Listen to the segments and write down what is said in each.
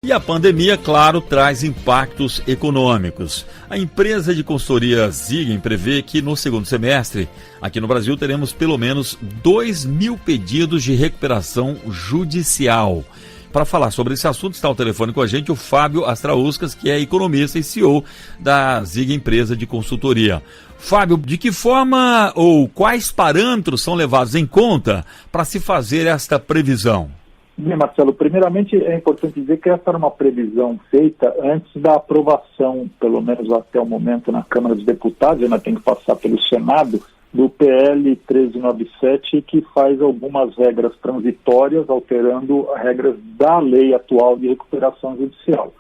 E a pandemia, claro, traz impactos econômicos. A empresa de consultoria Zigen prevê que no segundo semestre, aqui no Brasil, teremos pelo menos 2.000 pedidos de recuperação judicial. Para falar sobre esse assunto, está ao telefone com a gente o Fábio Astrauskas, que é economista e CEO da Zigen Empresa de Consultoria. Fábio, de que forma ou quais parâmetros são levados em conta para se fazer esta previsão? Bem, Marcelo, primeiramente é importante dizer que essa era uma previsão feita antes da aprovação, pelo menos até o momento, na Câmara dos Deputados, ainda tem que passar pelo Senado, do PL 1397, que faz algumas regras transitórias, alterando as regras da lei atual de recuperação judicial.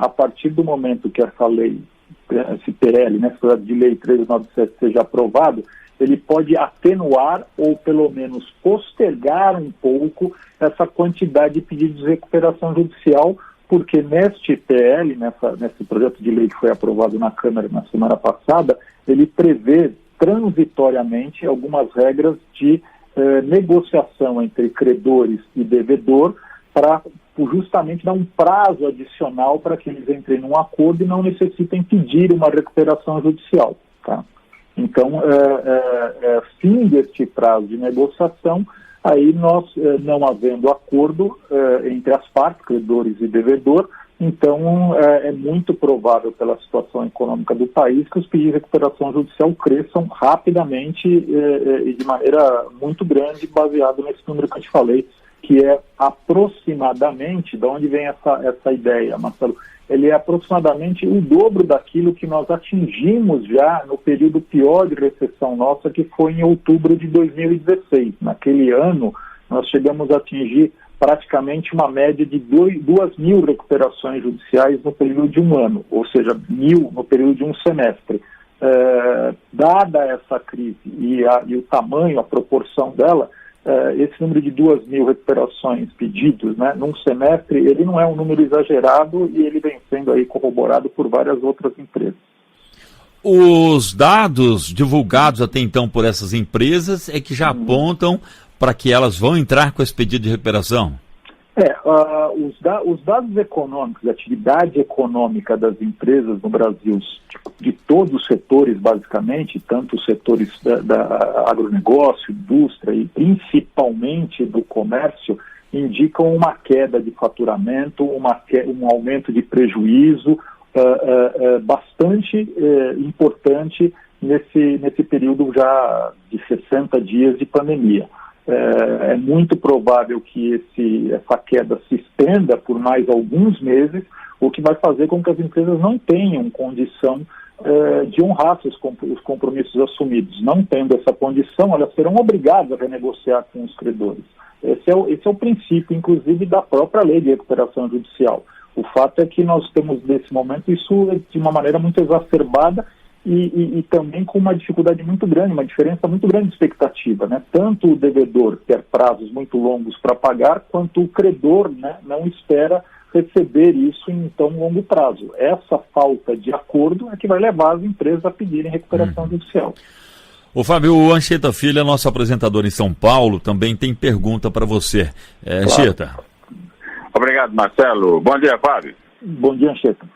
A partir do momento que essa lei, esse PL, né, de lei 1397, seja aprovado, ele pode atenuar ou pelo menos postergar um pouco essa quantidade de pedidos de recuperação judicial, porque neste PL, nesse projeto de lei que foi aprovado na Câmara na semana passada, ele prevê transitoriamente algumas regras de negociação entre credores e devedor para justamente dar um prazo adicional para que eles entrem num acordo e não necessitem pedir uma recuperação judicial, tá? Então, fim deste prazo de negociação, aí nós, não havendo acordo entre as partes, credores e devedor, então é muito provável, pela situação econômica do país, que os pedidos de recuperação judicial cresçam rapidamente e de maneira muito grande, baseado nesse número que eu te falei, que é aproximadamente, de onde vem essa ideia, Marcelo? Ele é aproximadamente o dobro daquilo que nós atingimos já no período pior de recessão nossa, que foi em outubro de 2016. Naquele ano, nós chegamos a atingir praticamente uma média de 2.000 recuperações judiciais no período de um ano, ou seja, 1.000 no período de um semestre. Dada essa crise e o tamanho, a proporção dela, esse número de 2.000 recuperações pedidos, né, num semestre, ele não é um número exagerado e ele vem sendo aí corroborado por várias outras empresas. Os dados divulgados até então por essas empresas é que já apontam para que elas vão entrar com esse pedido de recuperação? Os dados econômicos, a atividade econômica das empresas no Brasil, de todos os setores, basicamente, tanto os setores da agronegócio, indústria e principalmente do comércio, indicam uma queda de faturamento, um aumento de prejuízo bastante importante nesse período já de 60 dias de pandemia. É muito provável que essa queda se estenda por mais alguns meses, o que vai fazer com que as empresas não tenham condição de honrar os compromissos assumidos. Não tendo essa condição, elas serão obrigadas a renegociar com os credores. Esse é o princípio, inclusive, da própria lei de recuperação judicial. O fato é que nós temos, nesse momento, isso de uma maneira muito exacerbada, e também com uma dificuldade muito grande, uma diferença muito grande de expectativa, né? Tanto o devedor quer prazos muito longos para pagar, quanto o credor, né, não espera receber isso em tão longo prazo. Essa falta de acordo é que vai levar as empresas a pedirem recuperação judicial. O Fábio, o Anchieta Filho, nosso apresentador em São Paulo, também tem pergunta para você. Anchieta. Claro. Obrigado, Marcelo. Bom dia, Fábio. Bom dia, Anchieta.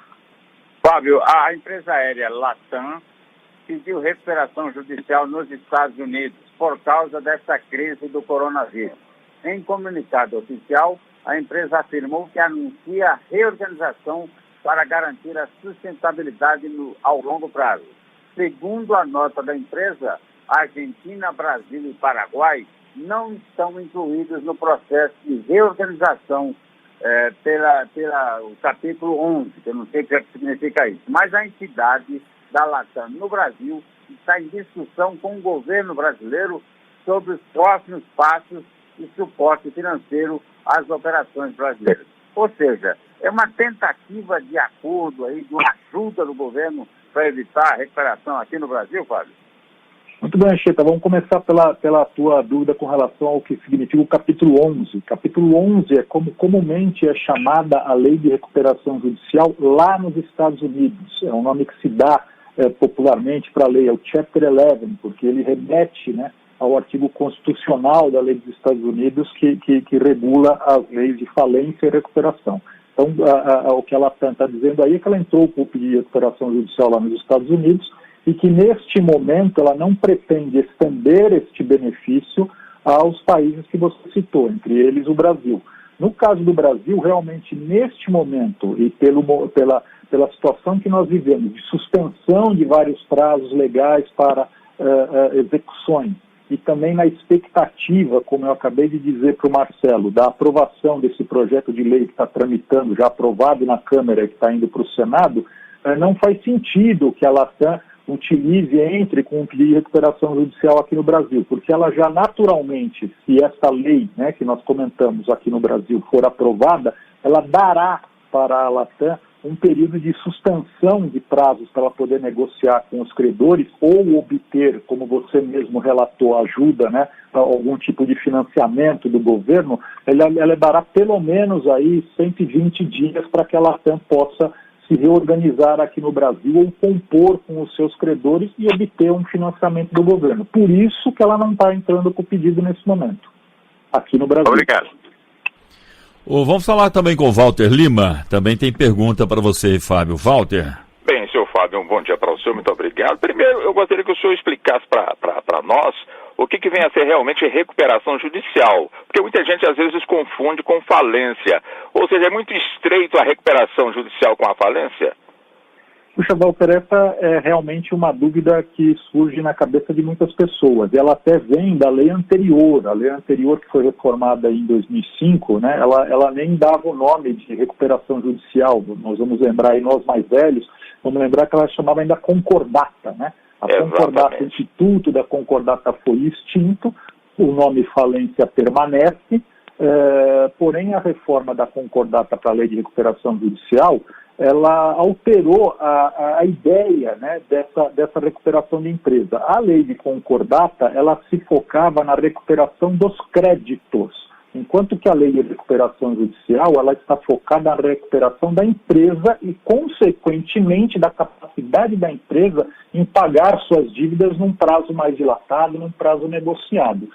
Fábio, a empresa aérea Latam pediu recuperação judicial nos Estados Unidos por causa dessa crise do coronavírus. Em comunicado oficial, a empresa afirmou que anuncia a reorganização para garantir a sustentabilidade ao longo prazo. Segundo a nota da empresa, Argentina, Brasil e Paraguai não estão incluídos no processo de reorganização pelo capítulo 11, que eu não sei o que significa isso, mas a entidade da Latam no Brasil está em discussão com o governo brasileiro sobre os próximos passos e suporte financeiro às operações brasileiras. Ou seja, é uma tentativa de acordo aí, de uma ajuda do governo para evitar a recuperação aqui no Brasil, Fábio? Muito bem, Anchieta, vamos começar pela tua dúvida com relação ao que significa o capítulo 11. O capítulo 11 é como comumente é chamada a Lei de Recuperação Judicial lá nos Estados Unidos. É um nome que se dá popularmente para a lei, é o Chapter 11, porque ele remete, né, ao artigo constitucional da Lei dos Estados Unidos que regula as leis de falência e recuperação. Então, Então, o que ela está dizendo aí é que ela entrou com o pedido de recuperação judicial lá nos Estados Unidos e que, neste momento, ela não pretende estender este benefício aos países que você citou, entre eles o Brasil. No caso do Brasil, realmente, neste momento, e pela situação que nós vivemos, de suspensão de vários prazos legais para execuções, e também na expectativa, como eu acabei de dizer para o Marcelo, da aprovação desse projeto de lei que está tramitando, já aprovado na Câmara e que está indo para o Senado, não faz sentido que a Latam entre com um pedido de recuperação judicial aqui no Brasil, porque ela já naturalmente, se essa lei, né, que nós comentamos aqui no Brasil for aprovada, ela dará para a Latam um período de suspensão de prazos para ela poder negociar com os credores ou obter, como você mesmo relatou, ajuda, né, algum tipo de financiamento do governo. Ela dará pelo menos aí 120 dias para que a Latam possa se reorganizar aqui no Brasil ou compor com os seus credores e obter um financiamento do governo. Por isso que ela não está entrando com o pedido nesse momento, aqui no Brasil. Obrigado. Vamos falar também com o Walter Lima. Também tem pergunta para você, Fábio. Walter. Bem, senhor Fábio, um bom dia para o senhor, muito obrigado. Primeiro, eu gostaria que o senhor explicasse para nós o que vem a ser realmente recuperação judicial, porque muita gente às vezes confunde com falência, ou seja, é muito estreito a recuperação judicial com a falência? Puxa, Walter, essa é realmente uma dúvida que surge na cabeça de muitas pessoas. Ela até vem da lei anterior. A lei anterior, que foi reformada em 2005, né, ela nem dava o nome de recuperação judicial. Nós vamos lembrar aí, nós mais velhos, vamos lembrar que ela chamava ainda concordata, né? A concordata, o instituto da concordata foi extinto, o nome falência permanece, porém a reforma da concordata para a lei de recuperação judicial, ela alterou a ideia, né, dessa recuperação de empresa. A lei de concordata, ela se focava na recuperação dos créditos, enquanto que a lei de recuperação judicial, ela está focada na recuperação da empresa e, consequentemente, da capacidade da empresa em pagar suas dívidas num prazo mais dilatado, num prazo negociado.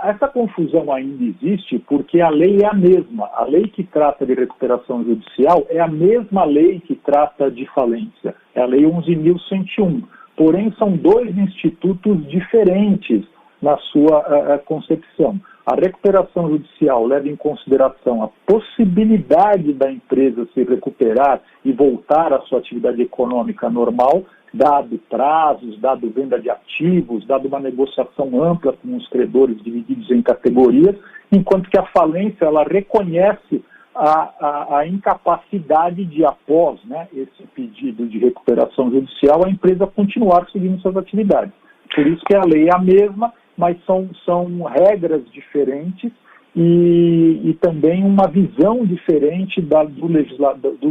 Essa confusão ainda existe porque a lei é a mesma. A lei que trata de recuperação judicial é a mesma lei que trata de falência. É a Lei 11.101. Porém, são dois institutos diferentes na sua concepção. A recuperação judicial leva em consideração a possibilidade da empresa se recuperar e voltar à sua atividade econômica normal, dado prazos, dado venda de ativos, dado uma negociação ampla com os credores divididos em categorias, enquanto que a falência, ela reconhece a incapacidade de, após, né, esse pedido de recuperação judicial, a empresa continuar seguindo suas atividades. Por isso que a lei é a mesma, mas são regras diferentes e também uma visão diferente do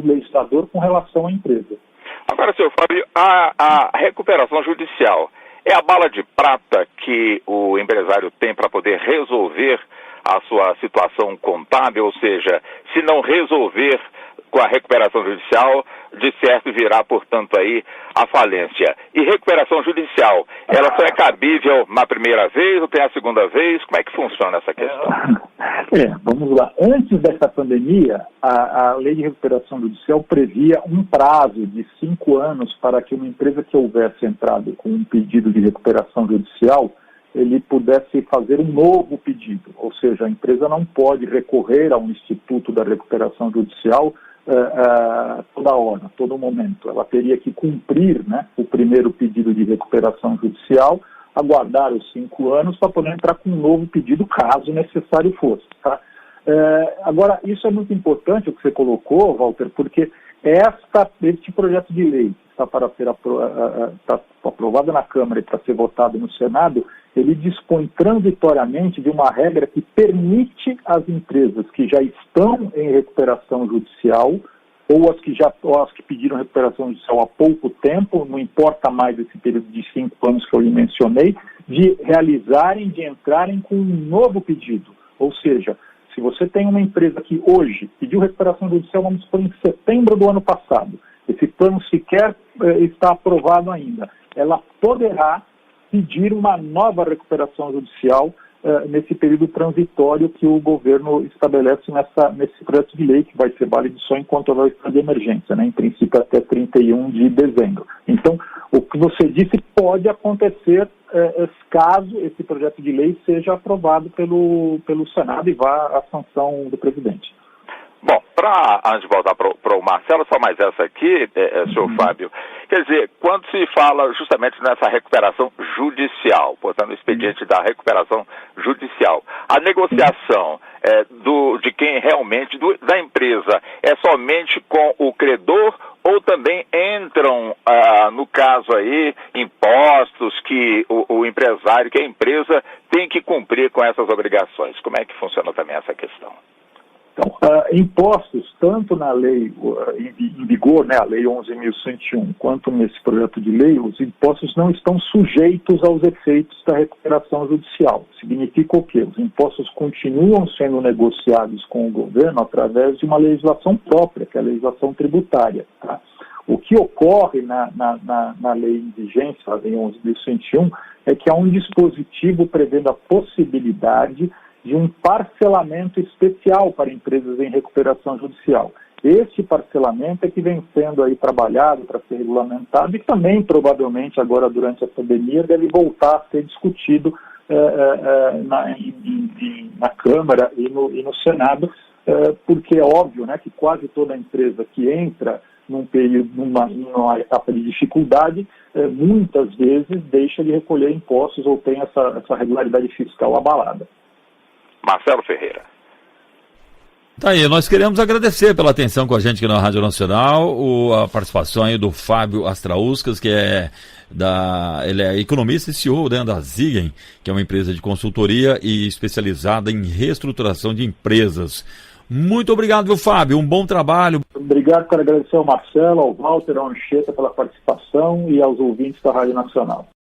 legislador com relação à empresa. Agora, senhor Fábio, a recuperação judicial é a bala de prata que o empresário tem para poder resolver a sua situação contábil, ou seja, se não resolver com a recuperação judicial, de certo virá, portanto, aí a falência. E recuperação judicial, ela só é cabível na primeira vez ou tem a segunda vez? Como é que funciona essa questão? Vamos lá. Antes dessa pandemia, a lei de recuperação judicial previa um prazo de 5 anos para que uma empresa que houvesse entrado com um pedido de recuperação judicial, ele pudesse fazer um novo pedido. Ou seja, a empresa não pode recorrer a um instituto da recuperação judicial toda hora, todo momento. Ela teria que cumprir, né, o primeiro pedido de recuperação judicial, aguardar os 5 anos para poder entrar com um novo pedido, caso necessário fosse. Tá? Agora, isso é muito importante o que você colocou, Walter, porque este projeto de lei que está para ser aprovado na Câmara e para ser votado no Senado, ele dispõe transitoriamente de uma regra que permite às empresas que já estão em recuperação judicial ou as que pediram recuperação judicial há pouco tempo, não importa mais esse período de 5 anos que eu lhe mencionei, de entrarem com um novo pedido. Ou seja, se você tem uma empresa que hoje pediu recuperação judicial, vamos supor, em setembro do ano passado, esse plano sequer está aprovado ainda, ela poderá pedir uma nova recuperação judicial nesse período transitório que o governo estabelece nesse projeto de lei, que vai ser válido só enquanto houver estado de emergência, né, em princípio até 31 de dezembro. Então, o que você disse pode acontecer caso esse projeto de lei seja aprovado pelo Senado e vá à sanção do presidente. Bom, antes de voltar para o Marcelo, só mais essa aqui, senhor Fábio. Quer dizer, quando se fala justamente nessa recuperação judicial, portanto, o expediente da recuperação judicial, a negociação de quem realmente, da empresa, é somente com o credor ou também entram, no caso aí, impostos que o empresário, que a empresa tem que cumprir com essas obrigações? Como é que funciona também essa questão? Então, impostos, tanto na lei em vigor, né, a Lei 11.101, quanto nesse projeto de lei, os impostos não estão sujeitos aos efeitos da recuperação judicial. Significa o quê? Os impostos continuam sendo negociados com o governo através de uma legislação própria, que é a legislação tributária. Tá? O que ocorre na lei em vigência, a Lei 11.101, é que há um dispositivo prevendo a possibilidade de um parcelamento especial para empresas em recuperação judicial. Este parcelamento é que vem sendo aí trabalhado para ser regulamentado e também, provavelmente, agora durante a pandemia, deve voltar a ser discutido na Câmara e no Senado, porque é óbvio, né, que quase toda empresa que entra numa etapa de dificuldade, muitas vezes deixa de recolher impostos ou tem essa regularidade fiscal abalada. Marcelo Ferreira. Tá aí, nós queremos agradecer pela atenção com a gente aqui na Rádio Nacional, a participação aí do Fábio Astrauskas, que ele é economista e CEO, né, da Zigen, que é uma empresa de consultoria e especializada em reestruturação de empresas. Muito obrigado, viu, Fábio? Um bom trabalho. Obrigado, quero agradecer ao Marcelo, ao Walter, ao Anchieta pela participação e aos ouvintes da Rádio Nacional.